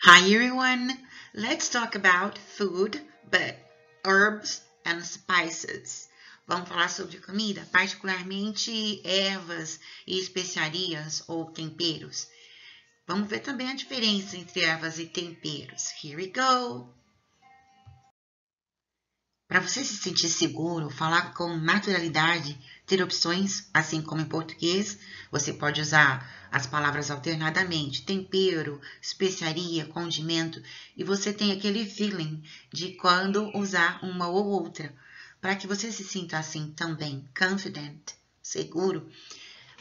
Hi everyone, let's talk about food, but herbs and spices. Vamos falar sobre comida, particularmente ervas e especiarias ou temperos. Vamos ver também a diferença entre ervas e temperos. Here we go! Para você se sentir seguro, falar com naturalidade, ter opções, assim como em português, você pode usar as palavras alternadamente, tempero, especiaria, condimento, e você tem aquele feeling de quando usar uma ou outra, para que você se sinta assim também, confident, seguro.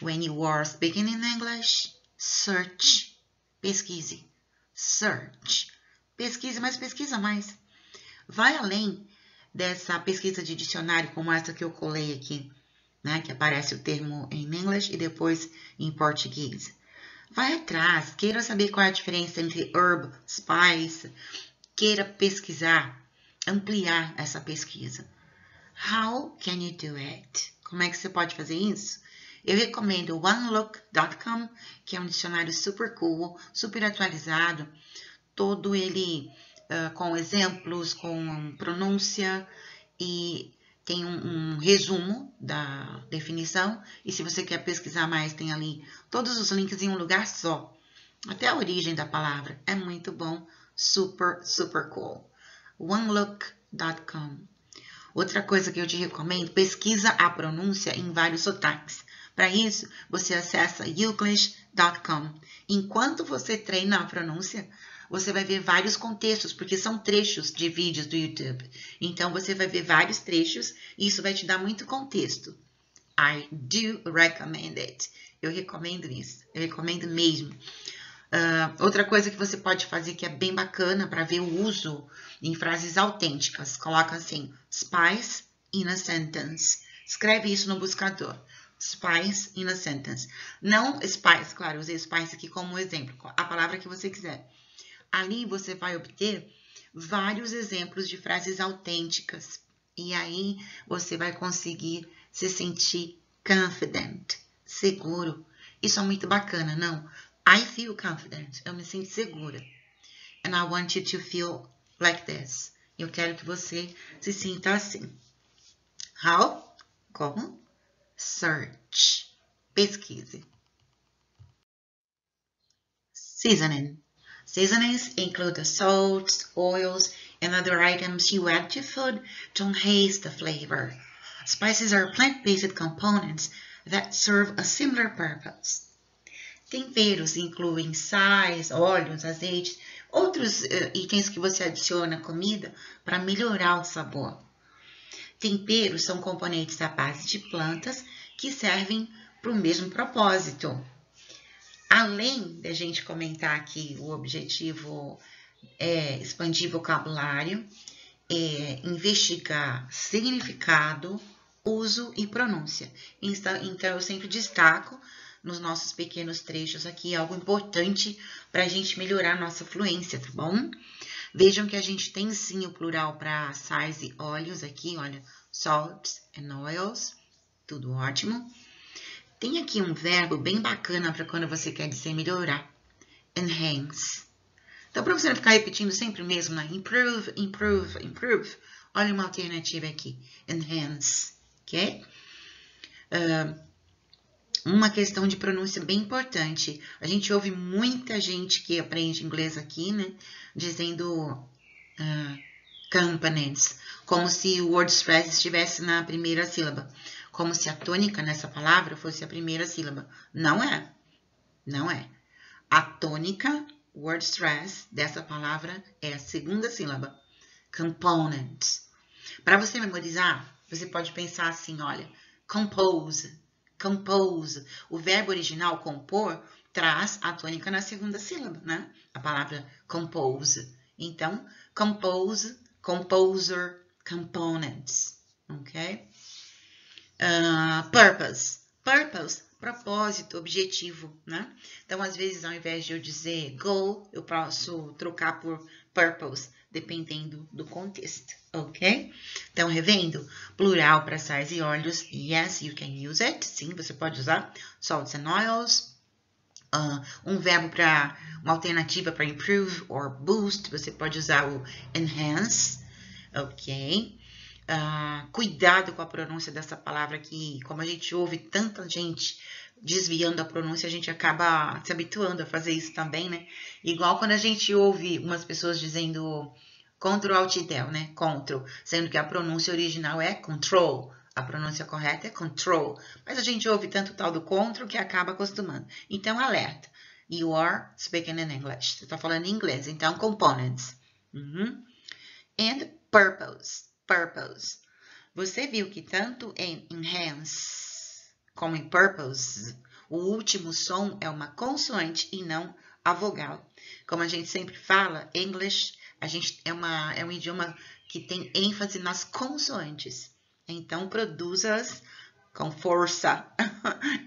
When you are speaking in English, search, pesquise, search, pesquise, mas pesquisa mais. Vai além dessa pesquisa de dicionário como essa que eu colei aqui, né, que aparece o termo em inglês e depois em português. Vai atrás, queira saber qual é a diferença entre herb, spice, queira pesquisar, ampliar essa pesquisa. How can you do it? Como é que você pode fazer isso? Eu recomendo o onelook.com, que é um dicionário super cool, super atualizado, todo ele com exemplos, com pronúncia e tem um resumo da definição. E se você quer pesquisar mais, tem ali todos os links em um lugar só. Até a origem da palavra. É muito bom. Super, super cool. onelook.com. Outra coisa que eu te recomendo, pesquisa a pronúncia em vários sotaques. Para isso, você acessa youglish.com. Enquanto você treina a pronúncia, você vai ver vários contextos, porque são trechos de vídeos do YouTube. Então, você vai ver vários trechos e isso vai te dar muito contexto. I do recommend it. Eu recomendo isso. Eu recomendo mesmo. Outra coisa que você pode fazer que é bem bacana para ver o uso em frases autênticas. Coloca assim, spice in a sentence. Escreve isso no buscador. Spice in a sentence. Não spice, claro, usei spice aqui como exemplo. A palavra que você quiser. Ali você vai obter vários exemplos de frases autênticas. E aí você vai conseguir se sentir confident, seguro. Isso é muito bacana, não? I feel confident. Eu me sinto segura. And I want you to feel like this. Eu quero que você se sinta assim. How? Como? Search. Pesquise. Seasoning. Seasonings include the salts, oils, and other items you add to food to enhance the flavor. Spices are plant-based components that serve a similar purpose. Temperos incluem sais, óleos, azeites, outros itens que você adiciona à comida para melhorar o sabor. Temperos são componentes à base de plantas que servem para o mesmo propósito. Além da gente comentar aqui o objetivo é expandir vocabulário, investigar significado, uso e pronúncia. Então, eu sempre destaco nos nossos pequenos trechos aqui algo importante para a gente melhorar a nossa fluência, tá bom? Vejam que a gente tem sim o plural para sais e óleos aqui, olha, salts and oils, tudo ótimo. Tem aqui um verbo bem bacana para quando você quer dizer melhorar, enhance. Então, para você não ficar repetindo sempre o mesmo, né? Improve, improve, improve. Olha uma alternativa aqui, enhance, ok? Uma questão de pronúncia bem importante. A gente ouve muita gente que aprende inglês aqui, né? Dizendo components, como se o word stress estivesse na primeira sílaba. Como se a tônica nessa palavra fosse a primeira sílaba. Não é. Não é. A tônica, word stress, dessa palavra é a segunda sílaba. Components. Para você memorizar, você pode pensar assim, olha, compose, compose. O verbo original, compor, traz a tônica na segunda sílaba, né? A palavra compose. Então, compose, composer, components, ok? Purpose. Purpose, propósito, objetivo, né? Então, às vezes, ao invés de eu dizer goal, eu posso trocar por purpose, dependendo do contexto, ok? Então, revendo, plural para sais e óleos, yes, you can use it. Sim, você pode usar salts and oils. um verbo para uma alternativa para improve or boost, você pode usar o enhance, ok? Cuidado com a pronúncia dessa palavra que, como a gente ouve tanta gente desviando a pronúncia, a gente acaba se habituando a fazer isso também, né? Igual quando a gente ouve umas pessoas dizendo Ctrl Alt Del, né? Control, sendo que a pronúncia original é control. A pronúncia correta é control. Mas a gente ouve tanto o tal do control que acaba acostumando. Então, alerta. You are speaking in English. Você está falando em inglês. Então, components. And purpose. Purpose. Você viu que tanto em enhance como em purpose, o último som é uma consoante e não a vogal. Como a gente sempre fala, English é um idioma que tem ênfase nas consoantes. Então, produza-as com força,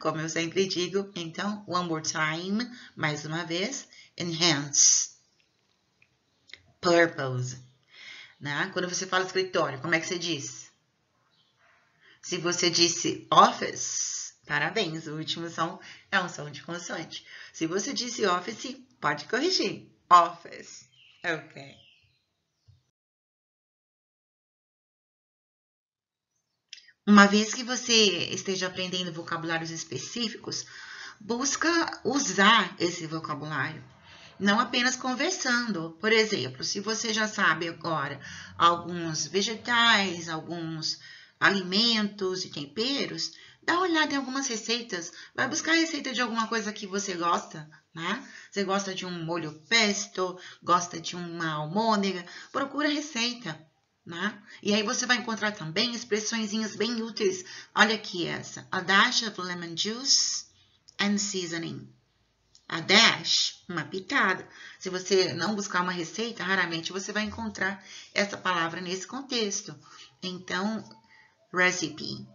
como eu sempre digo. Então, one more time, mais uma vez, enhance. Purpose. Né? Quando você fala escritório, como é que você diz? Se você disse office, parabéns, o último som é um som de consoante. Se você disse office, pode corrigir. Office. Ok. Uma vez que você esteja aprendendo vocabulários específicos, busca usar esse vocabulário. Não apenas conversando. Por exemplo, se você já sabe agora alguns vegetais, alguns alimentos e temperos, dá uma olhada em algumas receitas. Vai buscar a receita de alguma coisa que você gosta, né? Você gosta de um molho pesto, gosta de uma almôndega, procura a receita, né? E aí você vai encontrar também expressõezinhas bem úteis. Olha aqui essa. A dash of lemon juice and seasoning. A dash, uma pitada. Se você não buscar uma receita, raramente você vai encontrar essa palavra nesse contexto. Então, recipe.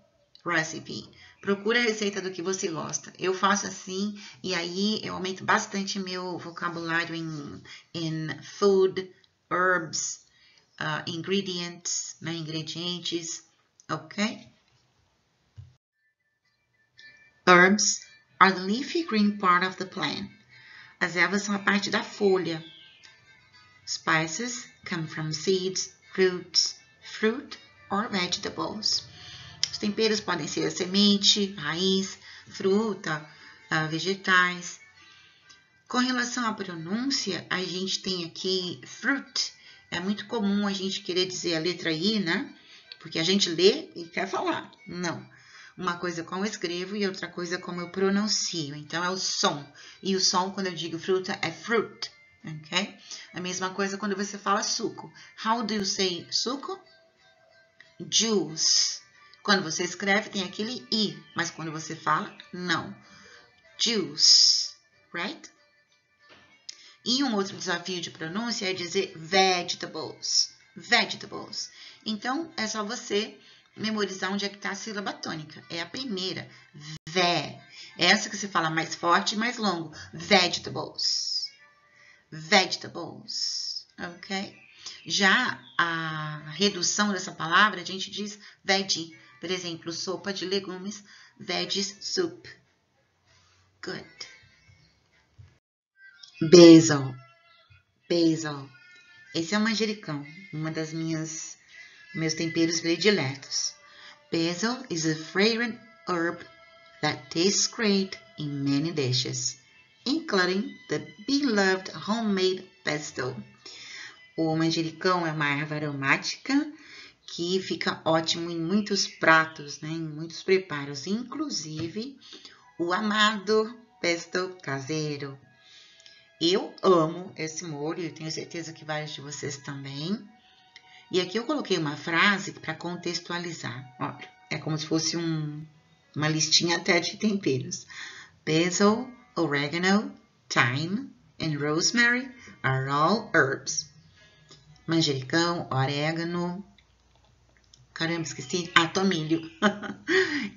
Procura a receita do que você gosta. Eu faço assim e aí eu aumento bastante meu vocabulário em food, herbs, ingredients, né, ingredientes, ok? Herbs are the leafy green part of the plant. As ervas são a parte da folha. Spices come from seeds, roots, fruit or vegetables. Os temperos podem ser a semente, raiz, fruta, vegetais. Com relação à pronúncia, a gente tem aqui fruit. É muito comum a gente querer dizer a letra I, né? Porque a gente lê e quer falar. Não. Uma coisa como eu escrevo e outra coisa como eu pronuncio. Então, é o som. E o som, quando eu digo fruta, é fruit. Ok? A mesma coisa quando você fala suco. How do you say suco? Juice. Quando você escreve, tem aquele I. Mas quando você fala, não. Juice. Right? E um outro desafio de pronúncia é dizer vegetables. Vegetables. Então, é só você memorizar onde é que está a sílaba tônica. É a primeira. Vé. Essa que se fala mais forte e mais longo. Vegetables. Vegetables. Ok? Já a redução dessa palavra, a gente diz veggie. Por exemplo, sopa de legumes. Veggies soup. Good. Basil. Basil. Esse é o manjericão, uma das meus temperos prediletos. Basil is a fragrant herb that tastes great in many dishes, including the beloved homemade pesto. O manjericão é uma erva aromática que fica ótimo em muitos pratos, né, em muitos preparos, inclusive o amado pesto caseiro. Eu amo esse molho, eu tenho certeza que vários de vocês também. E aqui eu coloquei uma frase para contextualizar. Olha, é como se fosse uma listinha até de temperos. Basil, oregano, thyme and rosemary are all herbs. Manjericão, orégano, caramba, esqueci. Tomilho.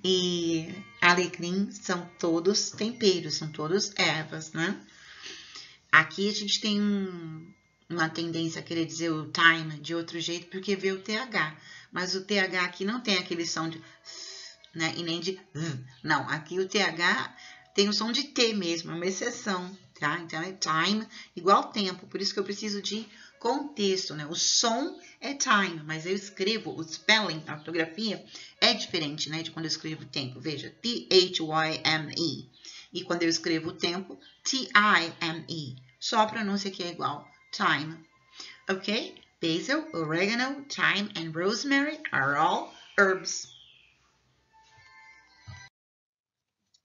E alecrim são todos temperos, são todos ervas, né? Aqui a gente tem uma tendência a querer dizer o time de outro jeito, porque vê o TH. Mas o TH aqui não tem aquele som de, né? E nem de, não. Aqui o TH, tem o som de T mesmo, é uma exceção, tá? Então, é time igual tempo, por isso que eu preciso de contexto, né? O som é time, mas eu escrevo, o spelling, a ortografia, é diferente, né? De quando eu escrevo tempo. Veja, T-H-Y-M-E. E quando eu escrevo tempo, T-I-M-E. Só a pronúncia aqui é igual, time. Ok? Basil, oregano, thyme, and rosemary are all herbs.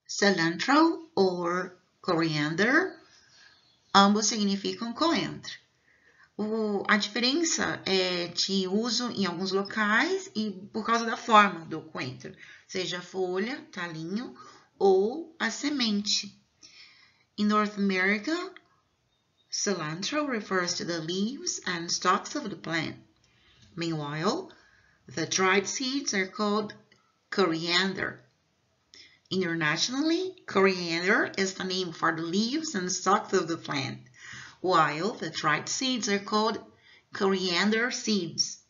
Cilantro or coriander, ambos significam coentro. A diferença é de uso em alguns locais e por causa da forma do coentro, seja a folha, talinho ou a semente. In North America, cilantro refers to the leaves and stalks of the plant. Meanwhile, the dried seeds are called coriander. Internationally, coriander is the name for the leaves and stalks of the plant, while the dried seeds are called coriander seeds.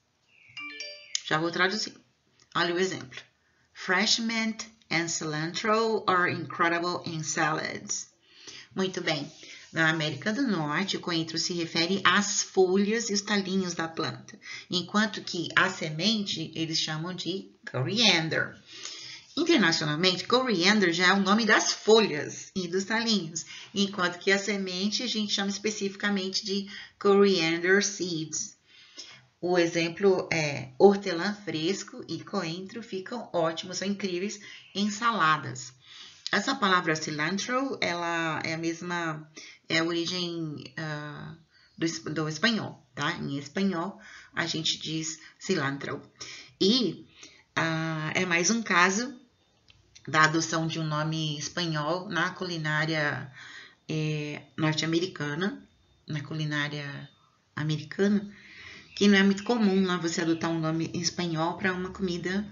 Já vou traduzir. Olha o exemplo. Fresh mint and cilantro are incredible in salads. Muito bem. Na América do Norte, o coentro se refere às folhas e os talinhos da planta, enquanto que a semente eles chamam de coriander. Internacionalmente, coriander já é o nome das folhas e dos talinhos, enquanto que a semente a gente chama especificamente de coriander seeds. O exemplo é hortelã fresco e coentro ficam ótimos, são incríveis em saladas. Essa palavra cilantro, ela é a mesma, é a origem do espanhol, tá? Em espanhol, a gente diz cilantro. E é mais um caso da adoção de um nome espanhol na culinária norte-americana, na culinária americana, que não é muito comum, né, você adotar um nome em espanhol para uma comida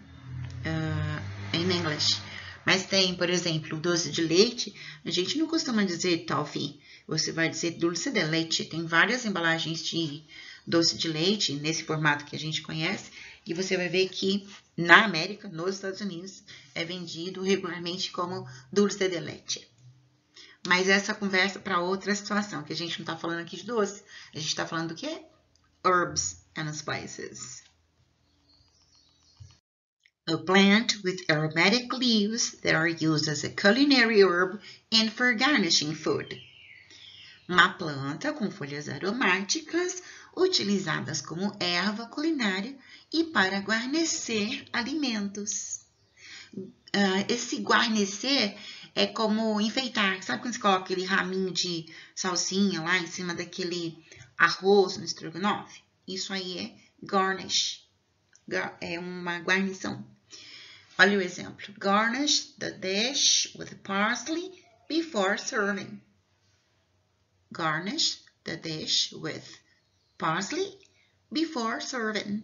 em inglês. Mas tem, por exemplo, doce de leite, a gente não costuma dizer toffee, você vai dizer dulce de leite. Tem várias embalagens de doce de leite nesse formato que a gente conhece, e você vai ver que na América, nos Estados Unidos, é vendido regularmente como dulce de leite. Mas essa conversa para outra situação, que a gente não está falando aqui de doce, a gente está falando do quê? Herbs and spices. A plant with aromatic leaves that are used as a culinary herb and for garnishing food. Uma planta com folhas aromáticas utilizadas como erva culinária e para guarnecer alimentos. Esse guarnecer é como enfeitar. Sabe quando você coloca aquele raminho de salsinha lá em cima daquele arroz no estrogonofe? Isso aí é garnish. É uma guarnição. Olha o exemplo. Garnish the dish with parsley before serving. Garnish the dish with parsley before serving.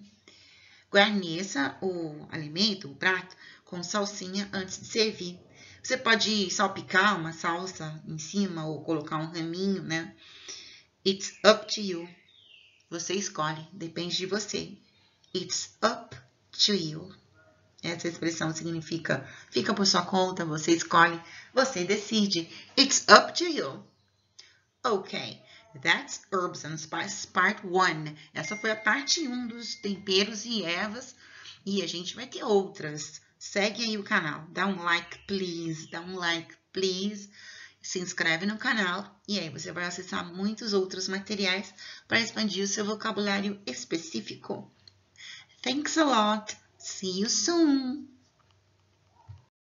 Guarneça o alimento, o prato, com salsinha antes de servir. Você pode salpicar uma salsa em cima ou colocar um raminho, né? It's up to you. Você escolhe, depende de você. It's up to you. Essa expressão significa fica por sua conta, você escolhe, você decide. It's up to you. Ok, that's Herbs and Spices Part 1. Essa foi a parte 1 dos temperos e ervas. E a gente vai ter outras. Segue aí o canal. Dá um like, please. Dá um like, please. Se inscreve no canal. E aí você vai acessar muitos outros materiais para expandir o seu vocabulário específico. Thanks a lot. See you soon.